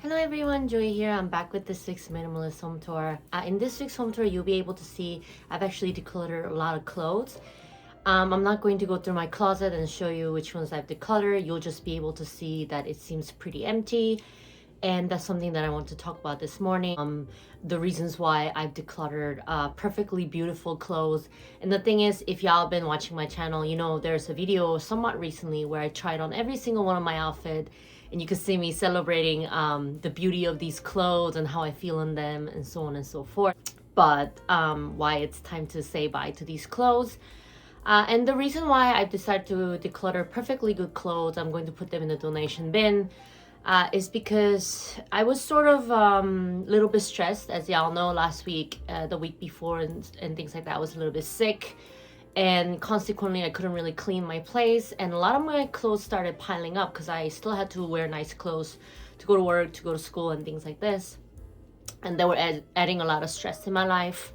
Hello everyone, Joy here. I'm back with this week's Minimalist home tour. In this week's home tour, you'll be able to see I've actually decluttered a lot of clothes. I'm not going to go through my closet and show you which ones I've decluttered. You'll just be able to see that it seems pretty empty. And that's something that I want to talk about this morning. The reasons why I've decluttered perfectly beautiful clothes. And the thing is, if y'all been watching my channel, you know there's a video somewhat recently where I tried on every single one of my outfits. And you can see me celebrating the beauty of these clothes and how I feel in them and so on and so forth. But why it's time to say bye to these clothes. And the reason why I've decided to declutter perfectly good clothes, I'm going to put them in the donation bin, is because I was sort of a little bit stressed. As y'all know, last week, the week before and things like that, I was a little bit sick. And consequently, I couldn't really clean my place. And a lot of my clothes started piling up because I still had to wear nice clothes to go to work, to go to school and things like this. And they were adding a lot of stress in my life.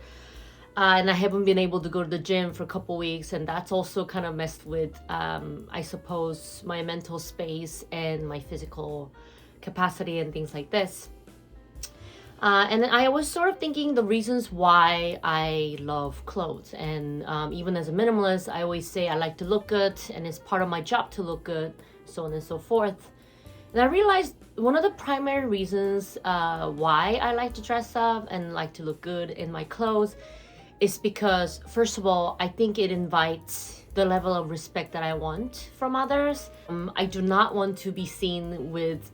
And I haven't been able to go to the gym for a couple weeks, and that's also kind of messed with, I suppose, my mental space and my physical capacity and things like this. And then I was sort of thinking the reasons why I love clothes. And even as a minimalist, I always say I like to look good, and it's part of my job to look good, so on and so forth. And I realized one of the primary reasons why I like to dress up and like to look good in my clothes is because, first of all, I think it invites the level of respect that I want from others. I do not want to be seen with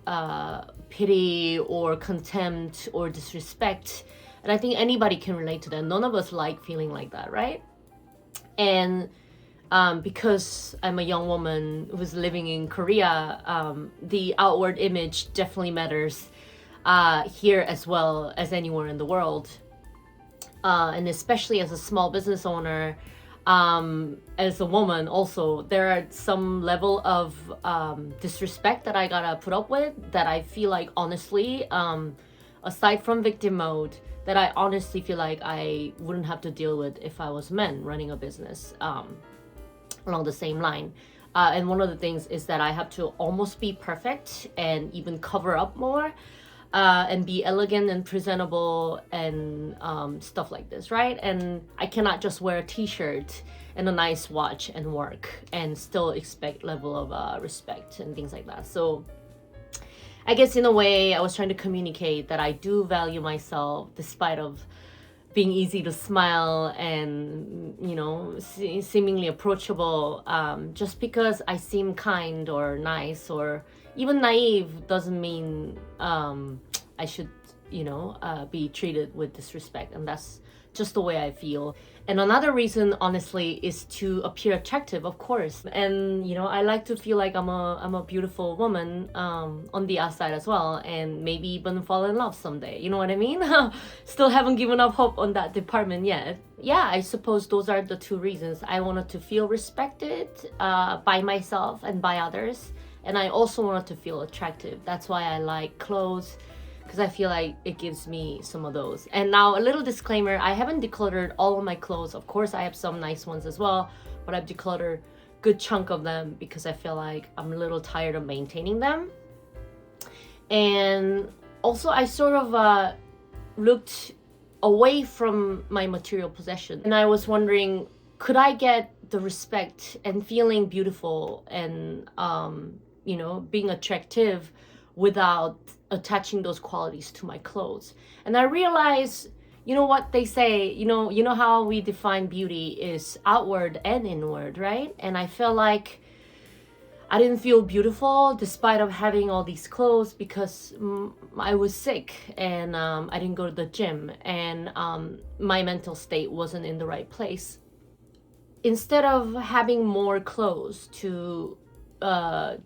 pity or contempt or disrespect. And I think anybody can relate to that. None of us like feeling like that, right? And because I'm a young woman who's living in Korea, the outward image definitely matters here as well as anywhere in the world. And especially as a small business owner, as a woman also, there are some level of disrespect that I gotta put up with that I feel like, honestly, aside from victim mode, that I honestly feel like I wouldn't have to deal with if I was men running a business along the same line. And one of the things is that I have to almost be perfect and even cover up more. And be elegant and presentable and stuff like this, right? And I cannot just wear a t-shirt and a nice watch and work and still expect level of respect and things like that. So I guess in a way I was trying to communicate that I do value myself despite of being easy to smile and, you know, seemingly approachable. Just because I seem kind or nice or even naive doesn't mean I should, you know, be treated with disrespect. And that's just the way I feel. And another reason, honestly, is to appear attractive, of course. And, you know, I like to feel like I'm a beautiful woman on the outside as well, and maybe even fall in love someday. You know what I mean? Still haven't given up hope on that department yet. Yeah, I suppose those are the two reasons. I wanted to feel respected by myself and by others. And I also wanted to feel attractive. That's why I like clothes, because I feel like it gives me some of those. And now a little disclaimer, I haven't decluttered all of my clothes. Of course, I have some nice ones as well, but I've decluttered a good chunk of them because I feel like I'm a little tired of maintaining them. And also, I sort of looked away from my material possession. And I was wondering, could I get the respect and feeling beautiful and, you know, being attractive without attaching those qualities to my clothes? And I realized, you know what they say, you know how we define beauty is outward and inward, right? And I felt like I didn't feel beautiful despite of having all these clothes because I was sick and I didn't go to the gym and my mental state wasn't in the right place. Instead of having more clothes to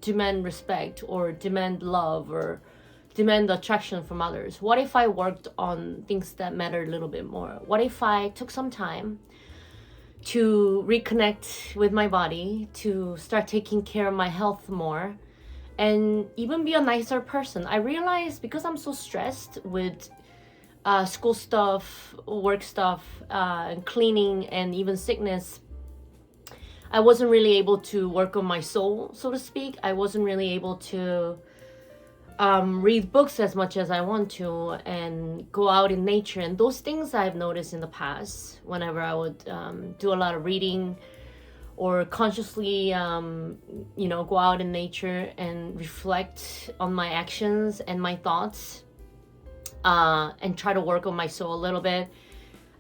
demand respect or demand love or demand attraction from others, what if I worked on things that matter a little bit more? What if I took some time to reconnect with my body, to start taking care of my health more, and even be a nicer person? I realized because I'm so stressed with school stuff, work stuff, and cleaning and even sickness, I wasn't really able to work on my soul, so to speak. I wasn't really able to read books as much as I want to and go out in nature. And those things I've noticed in the past whenever I would do a lot of reading or consciously, go out in nature and reflect on my actions and my thoughts, and try to work on my soul a little bit.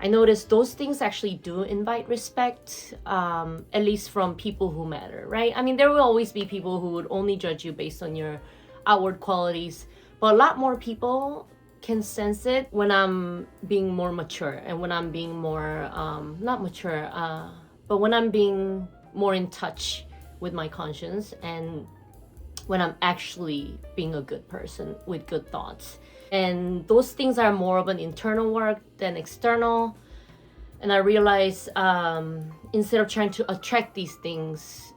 I noticed those things actually do invite respect, at least from people who matter, right? I mean, there will always be people who would only judge you based on your outward qualities, but a lot more people can sense it when I'm being more mature and when I'm being more, not mature, but when I'm being more in touch with my conscience and when I'm actually being a good person with good thoughts. And those things are more of an internal work than external. And I realize instead of trying to attract these things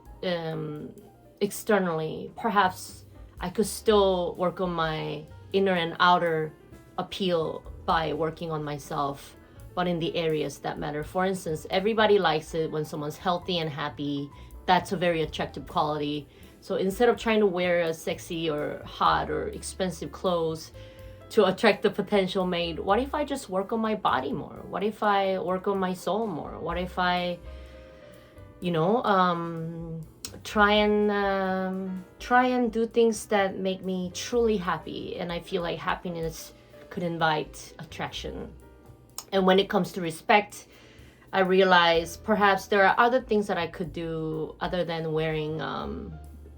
externally, perhaps I could still work on my inner and outer appeal by working on myself, but in the areas that matter. For instance, everybody likes it when someone's healthy and happy. That's a very attractive quality. So instead of trying to wear a sexy or hot or expensive clothes to attract the potential mate, what if I just work on my body more? What if I work on my soul more? What if I, try and do things that make me truly happy? And I feel like happiness could invite attraction. And when it comes to respect, I realize perhaps there are other things that I could do other than wearing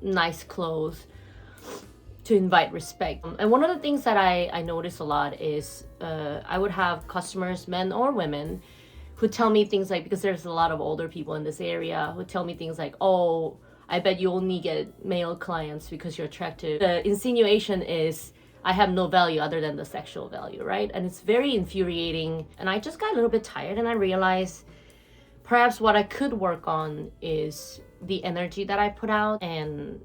nice clothes to invite respect. And one of the things that I notice a lot is I would have customers, men or women, who tell me things like, because there's a lot of older people in this area, who tell me things like, oh, I bet you only get male clients because you're attractive. The insinuation is I have no value other than the sexual value, right? And it's very infuriating. And I just got a little bit tired and I realized perhaps what I could work on is the energy that I put out, and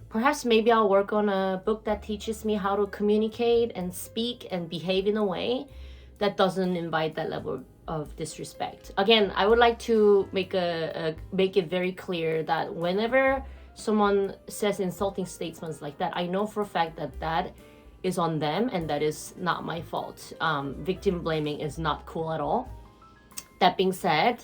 perhaps maybe I'll work on a book that teaches me how to communicate and speak and behave in a way that doesn't invite that level of disrespect. Again, I would like to make it very clear that whenever someone says insulting statements like that, I know for a fact that that is on them and that is not my fault. Victim blaming is not cool at all. That being said,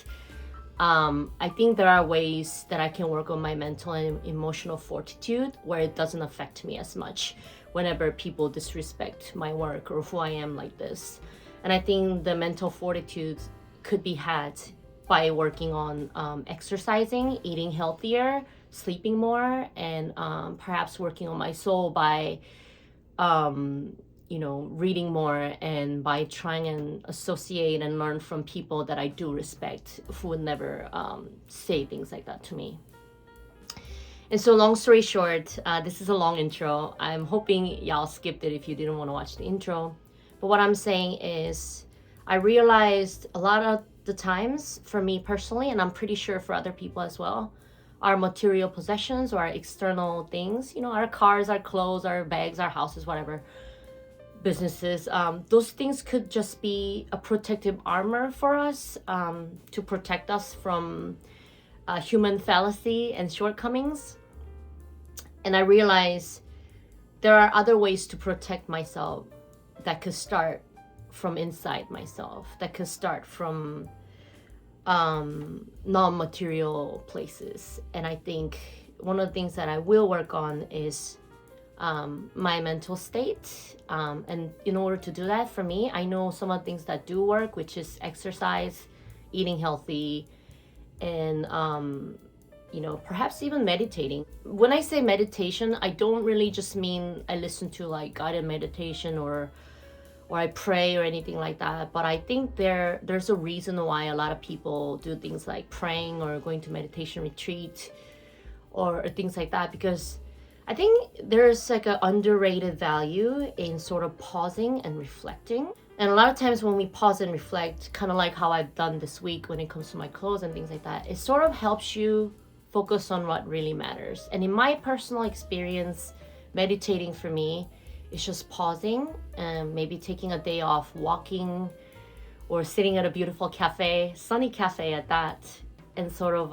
I think there are ways that I can work on my mental and emotional fortitude where it doesn't affect me as much whenever people disrespect my work or who I am like this. And I think the mental fortitude could be had by working on exercising, eating healthier, sleeping more, and perhaps working on my soul by reading more, and by trying and associate and learn from people that I do respect, who would never say things like that to me. And so long story short, this is a long intro. I'm hoping y'all skipped it if you didn't want to watch the intro. But what I'm saying is I realized a lot of the times for me personally, and I'm pretty sure for other people as well, our material possessions or our external things, our cars, our clothes, our bags, our houses, whatever, businesses, those things could just be a protective armor for us, to protect us from human fallacy and shortcomings. And I realize there are other ways to protect myself that could start from inside myself, that could start from non-material places. And I think one of the things that I will work on is my mental state. And in order to do that, for me, I know some of the things that do work, which is exercise, eating healthy, and perhaps even meditating. When I say meditation, I don't really just mean I listen to like guided meditation or I pray or anything like that. But I think there's a reason why a lot of people do things like praying or going to meditation retreat or things like that, because I think there's like an underrated value in sort of pausing and reflecting. And a lot of times when we pause and reflect, kind of like how I've done this week when it comes to my clothes and things like that, it sort of helps you focus on what really matters. And in my personal experience, meditating for me is just pausing and maybe taking a day off, walking or sitting at a beautiful cafe, sunny cafe at that, and sort of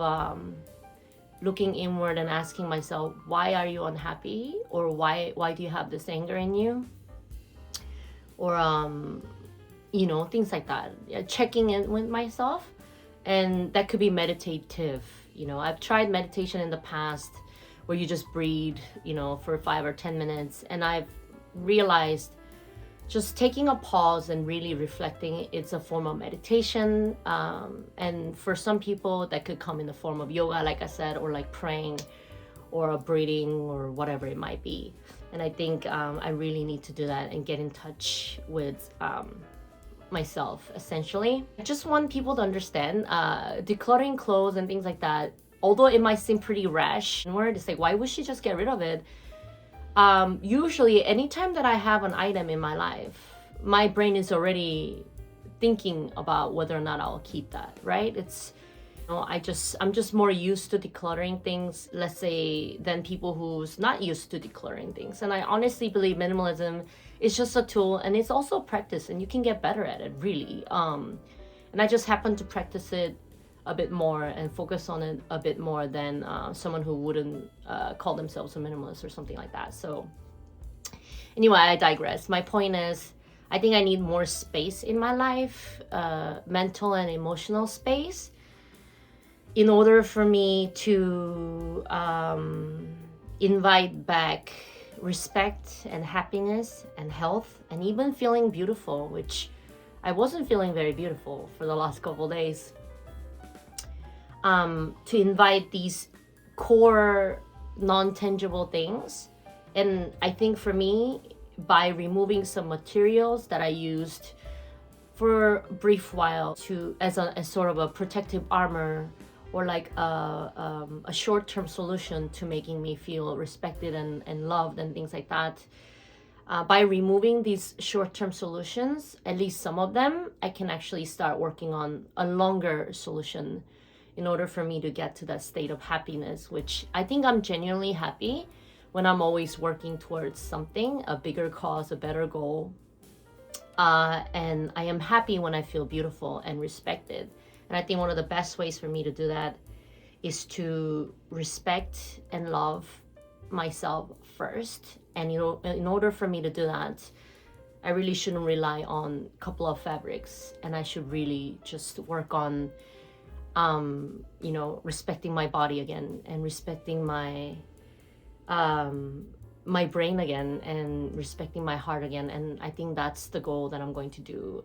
looking inward and asking myself, why are you unhappy? Or why do you have this anger in you? Or you know, things like that. Yeah, checking in with myself. And that could be meditative. You know, I've tried meditation in the past where you just breathe, you know, for 5 or 10 minutes, and I've realized just taking a pause and really reflecting, it's a form of meditation. And for some people that could come in the form of yoga, like I said, or like praying or a breathing or whatever it might be. And I think I really need to do that and get in touch with myself, essentially. I just want people to understand decluttering clothes and things like that, although it might seem pretty rash, it's like, why would she just get rid of it? Usually anytime that I have an item in my life, my brain is already thinking about whether or not I'll keep that, right? It's, you know, I'm just more used to decluttering things, let's say, than people who's not used to decluttering things. And I honestly believe minimalism is just a tool, and it's also practice, and you can get better at it, really. And I just happen to practice it a bit more and focus on it a bit more than someone who wouldn't call themselves a minimalist or something like that. So anyway, I digress. My point is, I think I need more space in my life, mental and emotional space, in order for me to invite back respect and happiness and health and even feeling beautiful, which I wasn't feeling very beautiful for the last couple of days. To invite these core non-tangible things. And I think for me, by removing some materials that I used for a brief while as sort of a protective armor, or like a short-term solution to making me feel respected and loved and things like that. By removing these short-term solutions, at least some of them, I can actually start working on a longer solution in order for me to get to that state of happiness, which I think I'm genuinely happy when I'm always working towards something, a bigger cause, a better goal. And I am happy when I feel beautiful and respected. And I think one of the best ways for me to do that is to respect and love myself first. And, you know, in order for me to do that, I really shouldn't rely on a couple of fabrics, and I should really just work on, you know, respecting my body again, and respecting my my brain again, and respecting my heart again. And I think that's the goal that I'm going to do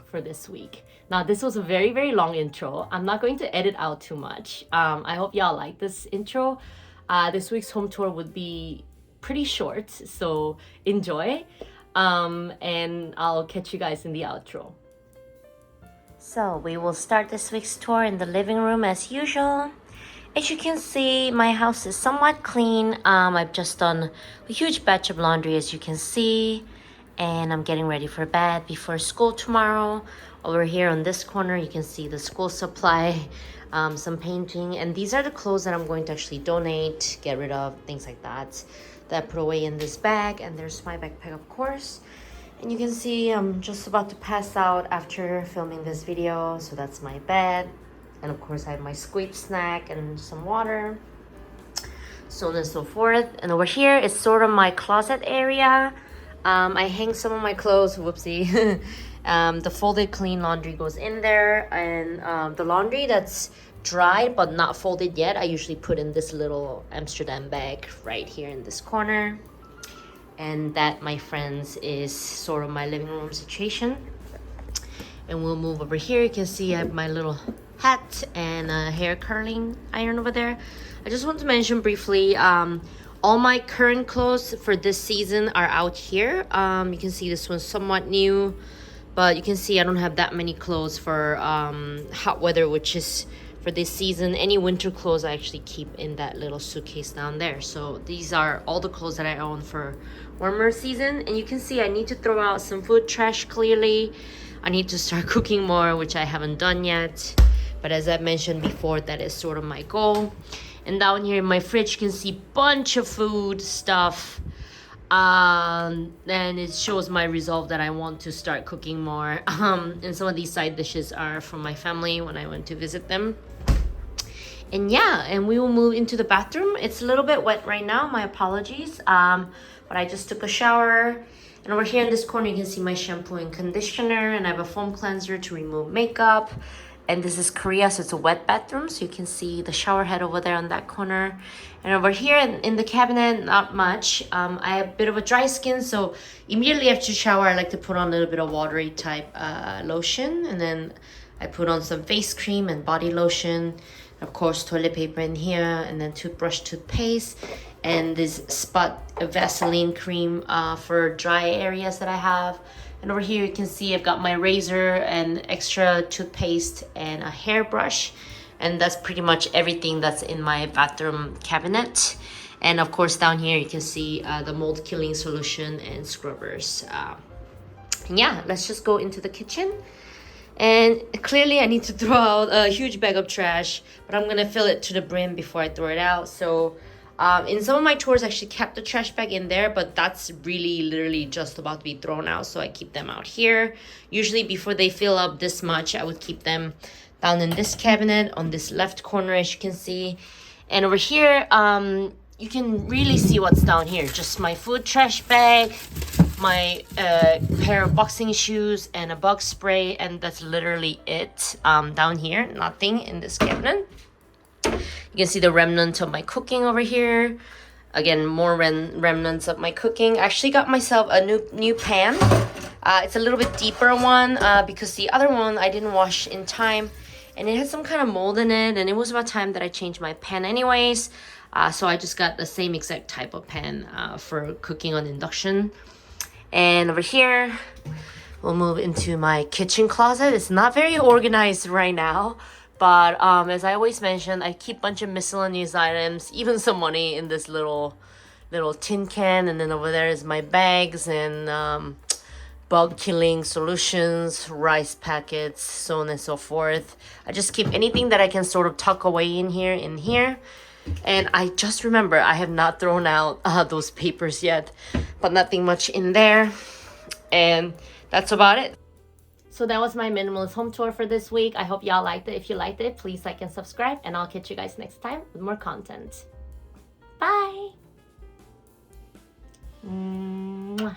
for this week. Now, this was a very, very long intro. I'm not going to edit out too much. I hope y'all like this intro. This week's home tour would be pretty short, so enjoy. And I'll catch you guys in the outro. So we will start this week's tour in the living room as usual. As you can see, my house is somewhat clean. I've just done a huge batch of laundry, as you can see, and I'm getting ready for bed before school tomorrow. Over here on this corner, you can see the school supply, some painting, and these are the clothes that I'm going to actually donate, get rid of, things like that I put away in this bag. And there's my backpack, of course. And you can see I'm just about to pass out after filming this video, so that's my bed. And of course I have my squeak snack and some water, so on and so forth. And over here is sort of my closet area. I hang some of my clothes, whoopsie. The folded clean laundry goes in there, and the laundry that's dried but not folded yet, I usually put in this little Amsterdam bag right here in this corner. And that, my friends, is sort of my living room situation. And we'll move over here. You can see I have my little hat and a hair curling iron over there. I just want to mention briefly, all my current clothes for this season are out here. You can see this one's somewhat new, but you can see I don't have that many clothes for hot weather, which is for this season. Any winter clothes I actually keep in that little suitcase down there. So these are all the clothes that I own for warmer season. And you can see I need to throw out some food trash, clearly. I need to start cooking more, which I haven't done yet. But as I mentioned before, that is sort of my goal. And down here in my fridge, you can see a bunch of food stuff. And it shows my resolve that I want to start cooking more. And some of these side dishes are from my family when I went to visit them. And yeah, and we will move into the bathroom. It's a little bit wet right now, my apologies. But I just took a shower. And over here in this corner, you can see my shampoo and conditioner, and I have a foam cleanser to remove makeup. And this is Korea, so it's a wet bathroom, so you can see the shower head over there on that corner. And over here in the cabinet, not much. I have a bit of a dry skin, so immediately after shower, I like to put on a little bit of watery type lotion, and then I put on some face cream and body lotion. Of course, toilet paper in here, and then toothbrush, toothpaste, and this spot Vaseline cream for dry areas that I have. And over here you can see I've got my razor and extra toothpaste and a hairbrush, and that's pretty much everything that's in my bathroom cabinet. And of course down here you can see the mold killing solution and scrubbers. And yeah, let's just go into the kitchen. And clearly I need to throw out a huge bag of trash, but I'm gonna fill it to the brim before I throw it out. So in some of my tours I actually kept the trash bag in there, but that's really literally just about to be thrown out, so I keep them out here. Usually before they fill up this much, I would keep them down in this cabinet on this left corner, as you can see. And over here, you can really see what's down here. Just my food trash bag, my pair of boxing shoes, and a bug spray, and that's literally it. Down here, nothing in this cabinet. You can see the remnants of my cooking over here. Again, more remnants of my cooking. I actually got myself a new pan. It's a little bit deeper one because the other one I didn't wash in time, and it had some kind of mold in it, and it was about time that I changed my pan anyways. So I just got the same exact type of pan for cooking on induction. And over here, we'll move into my kitchen closet. It's not very organized right now, but as I always mention, I keep a bunch of miscellaneous items, even some money in this little tin can. And then over there is my bags and bug killing solutions, rice packets, so on and so forth. I just keep anything that I can sort of tuck away in here. And I just remember I have not thrown out those papers yet, but nothing much in there. And that's about it. So that was my minimalist home tour for this week. I hope y'all liked it. If you liked it, please like and subscribe, and I'll catch you guys next time with more content. Bye! Mwah.